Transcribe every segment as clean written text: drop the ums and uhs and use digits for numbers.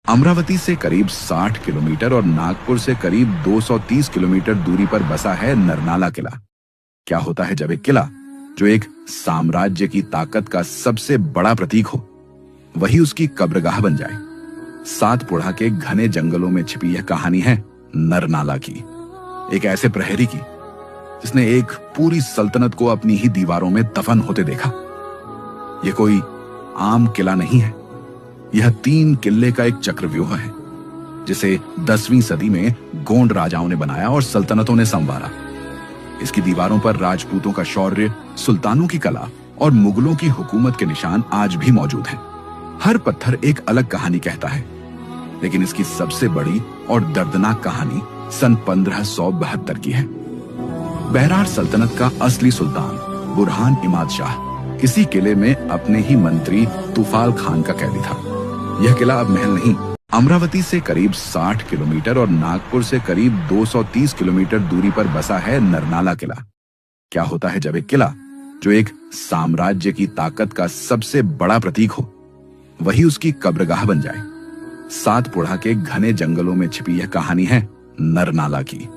अमरावती से करीब 60 किलोमीटर और नागपुर से करीब 230 किलोमीटर दूरी पर बसा है नरनाला किला। क्या होता है जब एक किला जो एक साम्राज्य की ताकत का सबसे बड़ा प्रतीक हो, वही उसकी कब्रगाह बन जाए। सातपुड़ा के घने जंगलों में छिपी यह कहानी है नरनाला की, एक ऐसे प्रहरी की जिसने एक पूरी सल्तनत को अपनी ही दीवारों में दफन होते देखा। यह कोई आम किला नहीं है, यह 3 किले का एक चक्रव्यूह है जिसे 10वीं सदी में गोंड राजाओं ने बनाया और सल्तनतों ने संवारा। इसकी दीवारों पर राजपूतों का शौर्य, सुल्तानों की कला और मुगलों की हुकूमत के निशान आज भी मौजूद हैं। हर पत्थर एक अलग कहानी कहता है, लेकिन इसकी सबसे बड़ी और दर्दनाक कहानी सन 1572 की है। बहरार सल्तनत का असली सुल्तान बुरहान इमाद शाह इसी किले में अपने ही मंत्री तुफाल खान का कैदी था। यह किला अब महल नहीं, अमरावती से करीब 60 किलोमीटर और नागपुर से करीब 230 किलोमीटर दूरी पर बसा है नरनाला किला। क्या होता है जब एक किला जो एक साम्राज्य की ताकत का सबसे बड़ा प्रतीक हो, वही उसकी कब्रगाह बन जाए। सातपुड़ा के घने जंगलों में छिपी यह कहानी है नरनाला की,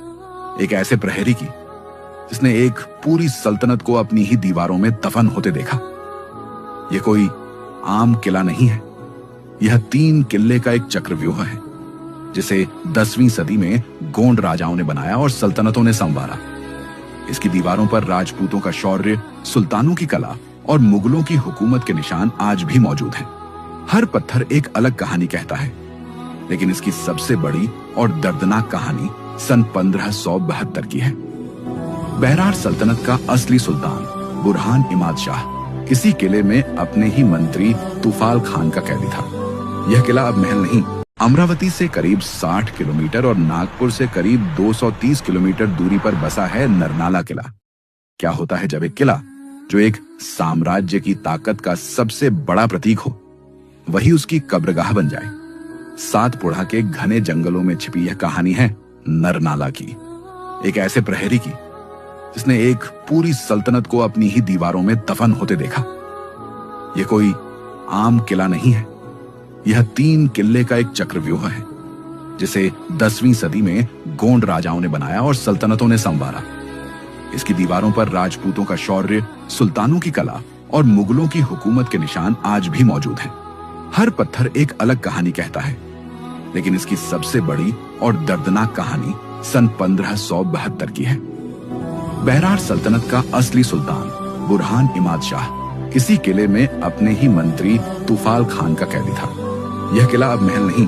एक ऐसे प्रहरी की जिसने एक पूरी सल्तनत को अपनी ही दीवारों में दफन होते देखा। यह कोई आम किला नहीं है, यह 3 किले का एक चक्रव्यूह है जिसे 10वीं सदी में गोंड राजाओं ने बनाया और सल्तनतों ने संवारा। इसकी दीवारों पर राजपूतों का शौर्य, सुल्तानों की कला और मुगलों की हुकूमत के निशान आज भी मौजूद हैं। हर पत्थर एक अलग कहानी कहता है, लेकिन इसकी सबसे बड़ी और दर्दनाक कहानी सन 1572 की है। बहरार सल्तनत का असली सुल्तान बुरहान इमाद शाह इसी किले में अपने ही मंत्री तुफाल खान का कैदी था। यह किला अब महल नहीं, अमरावती से करीब 60 किलोमीटर और नागपुर से करीब 230 किलोमीटर दूरी पर बसा है नरनाला किला। क्या होता है जब एक किला जो एक साम्राज्य की ताकत का सबसे बड़ा प्रतीक हो, वही उसकी कब्रगाह बन जाए। सातपुड़ा के घने जंगलों में छिपी यह कहानी है नरनाला की, एक ऐसे प्रहरी की जिसने एक पूरी सल्तनत को अपनी ही दीवारों में दफन होते देखा। यह कोई आम किला नहीं है, यह 3 किले का एक चक्रव्यूह है जिसे 10वीं सदी में गोंड राजाओं ने बनाया और सल्तनतों ने संवारा। इसकी दीवारों पर राजपूतों का शौर्य, सुल्तानों की कला और मुगलों की हुकूमत के निशान आज भी मौजूद हैं। हर पत्थर एक अलग कहानी कहता है, लेकिन इसकी सबसे बड़ी और दर्दनाक कहानी सन 1572 की है। बहरार सल्तनत का असली सुल्तान बुरहान इमाद शाह इसी किले में अपने ही मंत्री तुफाल खान का कैदी था। यह किला अब महल नहीं,